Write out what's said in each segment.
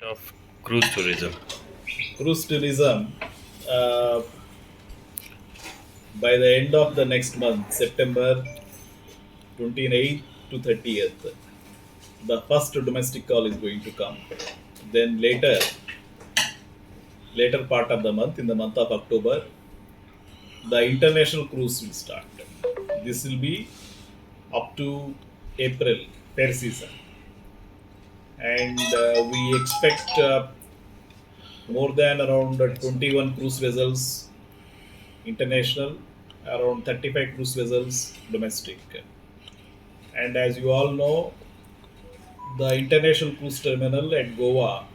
of cruise tourism. Cruise tourism, uh, by the end of the next month, September 28th to 30th, the first domestic call is going to come. Then later part of the month, in the month of October, the international cruise will start. This will be up to April, fair season. And we expect more than around 21 cruise vessels international, around 35 cruise vessels domestic. And as you all know, the international cruise terminal at Goa,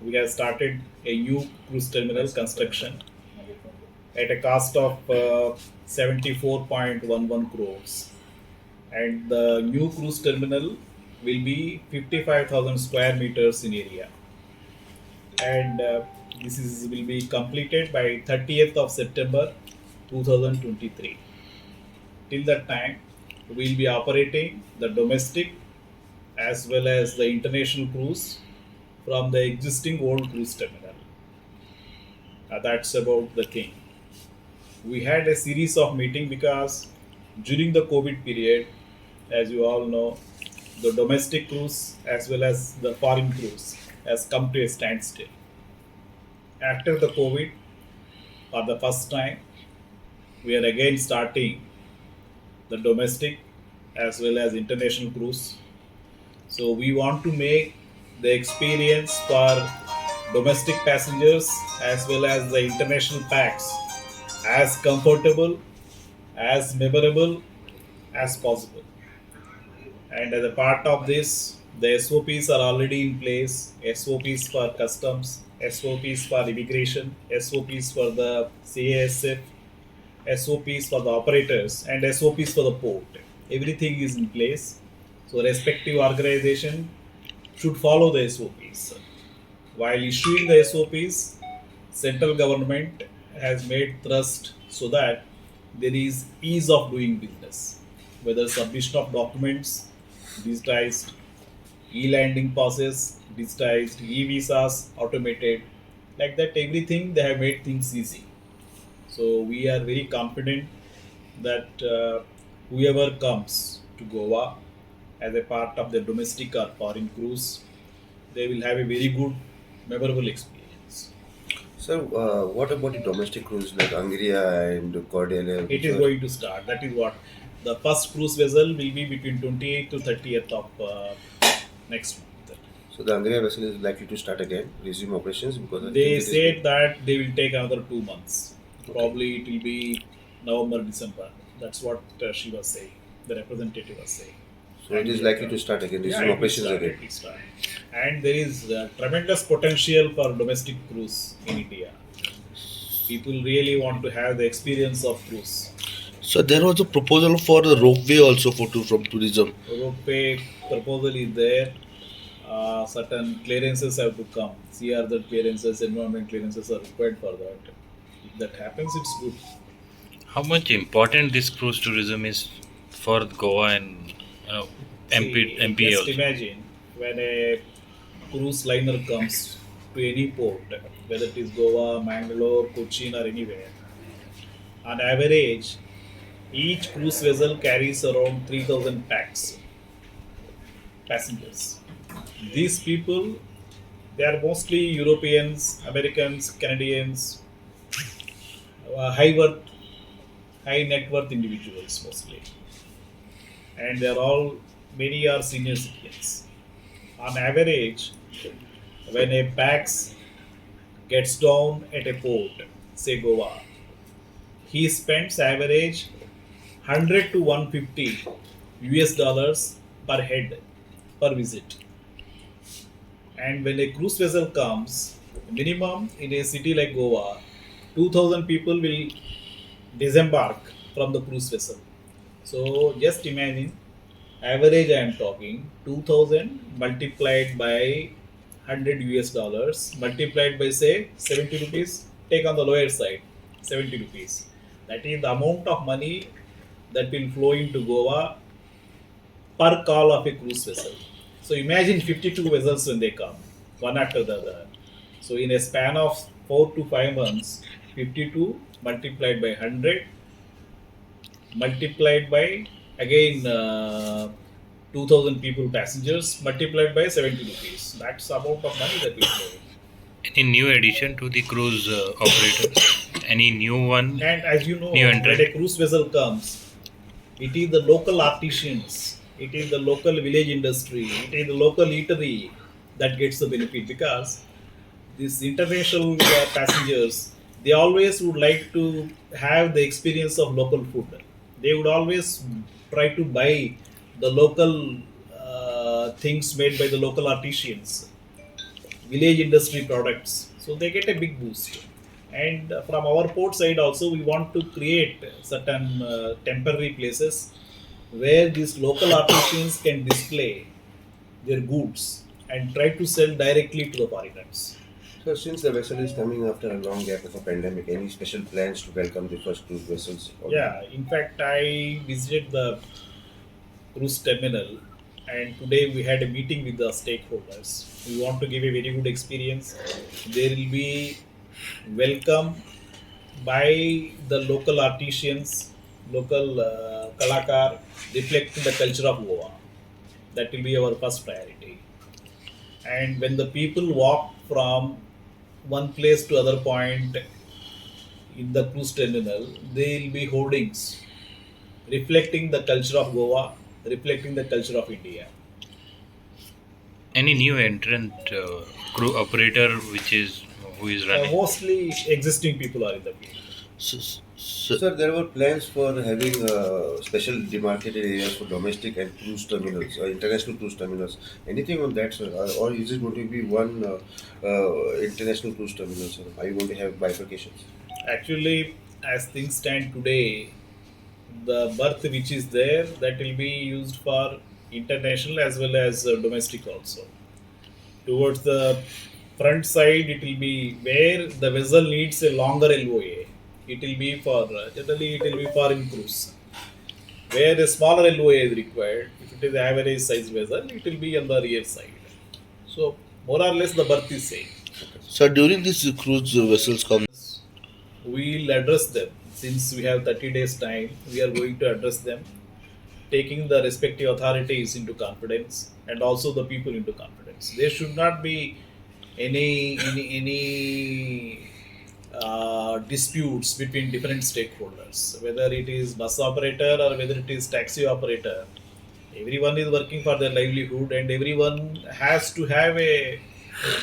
we have started a new cruise terminal construction at a cost of 74.11 crores. And the new cruise terminal will be 55,000 square meters in area. And this is will be completed by 30th of September 2023. Till that time, we'll be operating the domestic as well as the international cruise from the existing old cruise terminal. That's about the thing. We had a series of meeting because during the COVID period, as you all know, the domestic cruise as well as the foreign cruise has come to a standstill. After the COVID, for the first time, we are again starting the domestic as well as international cruise. So we want to make the experience for domestic passengers as well as the international packs as comfortable, as memorable as possible. And as a part of this, the SOPs are already in place. SOPs for customs, SOPs for immigration, SOPs for the CASF, SOPs for the operators, and SOPs for the port. Everything is in place. So respective organization should follow the SOPs. While issuing the SOPs, central government has made thrust so that there is ease of doing business, whether submission of documents, digitized, e-landing process, digitized, e-visas, automated, like that everything they have made things easy. So we are very confident that whoever comes to Goa as a part of the domestic or foreign cruise, they will have a very good, memorable experience. So, what about the domestic cruise like Angria and Cordelia, It which is are going to start. That is what the first cruise vessel will be between 28th to 30th of next month. so the Angria vessel is likely to start again, resume operations because I think They it is been said that they will take another 2 months. okay. Probably it will be November, December. That's what she was saying. The representative was saying. So it And is we are likely to start again, yeah, resume it will operations start. again. It will start. And there is tremendous potential for domestic cruise in India. People really want to have the experience of cruise. So there was a proposal for the ropeway also from tourism. Ropeway proposal is there. Certain clearances have to come. CR clearances, environment clearances are required for that. If that happens, it's good. How much important this cruise tourism is for Goa and See, MPA just also? imagine when a cruise liner comes to any port, whether it is Goa, Mangalore, Cochin, or anywhere. On average, each cruise vessel carries around 3,000 packs passengers. These people, they are mostly Europeans, Americans, Canadians, high worth, high net worth individuals mostly, and they are all many are senior citizens. On average, when a pax gets down at a port, say Goa, he spends average 100 to 150 US dollars per head per visit. And when a cruise vessel comes, minimum in a city like Goa, 2,000 people will disembark from the cruise vessel. So just imagine, average I am talking 2,000 multiplied by 100 US dollars multiplied by say 70 rupees. Take on the lower side 70 rupees. That is the amount of money that will flow into Goa per call of a cruise vessel. So imagine 52 vessels when they come, one after the other. So in a span of 4 to 5 months, 52 multiplied by 100 multiplied by again 2000 people passengers multiplied by 70 rupees. That's the amount of money that we pay. Any new addition to the cruise operators? Any new one? And as you know, New when entrant? a cruise vessel comes, it is the local artisans, it is the local village industry, it is the local eatery that gets the benefit because these international passengers, they always would like to have the experience of local food. They would always try to buy the local things made by the local artisans, village industry products. So they get a big boost. And from our port side also, we want to create certain temporary places where these local artisans can display their goods and try to sell directly to the foreigners. So since the vessel is coming after a long gap of a pandemic, any special plans to welcome the first cruise vessels? Yeah, in fact, I visited the cruise terminal, and today we had a meeting with the stakeholders. We want to give a very good experience. There will be welcome by the local artisans, local kalakar, reflecting the culture of Goa. That will be our first priority. And when the people walk from one place to other point in the cruise terminal, there will be hoardings reflecting the culture of Goa, reflecting the culture of India. Any new entrant crew operator who is running? Mostly existing people are in the field. So, Sir, there were plans for having special demarcated areas for domestic and cruise terminals, international cruise terminals. Anything on that, sir? Or is it going to be one international cruise terminal, sir? Are you going to have bifurcations? Actually, as things stand today, the berth which is there that will be used for international as well as domestic also. Towards the front side, it will be where the vessel needs a longer LOA. It will be for generally it will be for in cruise. Where a smaller LOA is required, if it is average size vessel, it will be on the rear side. So more or less the berth is same. so during this cruise vessels come. We'll address them since we have 30 days time. We are going to address them, taking the respective authorities into confidence and also the people into confidence. There should not be any disputes between different stakeholders, whether it is bus operator or whether it is taxi operator. Everyone is working for their livelihood, and everyone has to have a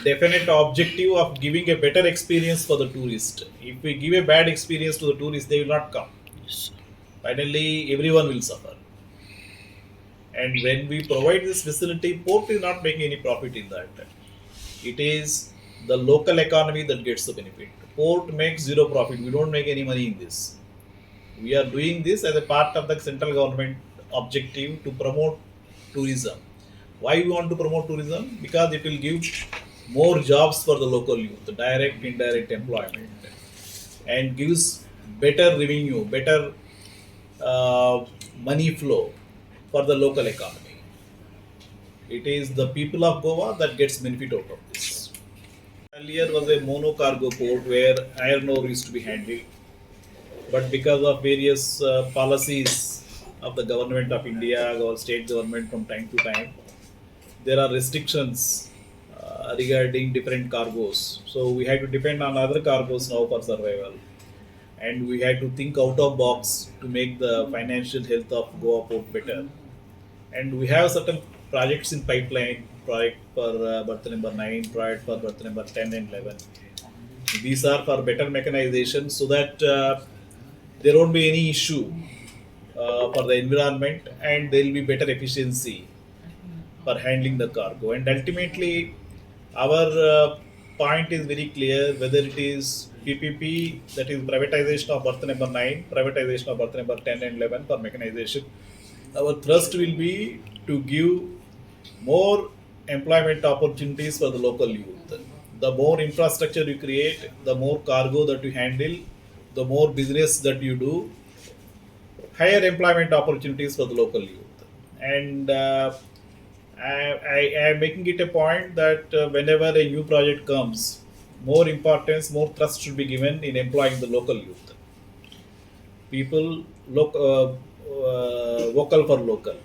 definite objective of giving a better experience for the tourist. If we give a bad experience to the tourist, they will not come. Finally, everyone will suffer. And when we provide this facility, port is not making any profit in that. It is the local economy that gets the benefit. Port makes zero profit. We don't make any money in this. We are doing this as a part of the central government objective to promote tourism. Why we want to promote tourism? Because it will give more jobs for the local youth, direct, indirect employment, and gives better revenue, better money flow for the local economy. It is the people of Goa that gets benefit out of this. Earlier was a mono cargo port where iron ore used to be handled, but because of various policies of the government of India or state government from time to time, there are restrictions regarding different cargoes. So we had to depend on other cargoes now for survival, and we had to think out of box to make the financial health of Goa port better. And we have certain projects in pipeline. Project for berth number 9, project for berth number 10 and 11. These are for better mechanization so that there won't be any issue for the environment, and there will be better efficiency for handling the cargo. And ultimately, our point is very clear, whether it is PPP, that is privatization of berth number 9, privatization of berth number 10 and 11 for mechanization. Our thrust will be to give more employment opportunities for the local youth. The more infrastructure you create, the more cargo that you handle, the more business that you do, higher employment opportunities for the local youth. And I am making it a point that whenever a new project comes, more importance, more trust should be given in employing the local youth. People look vocal for local.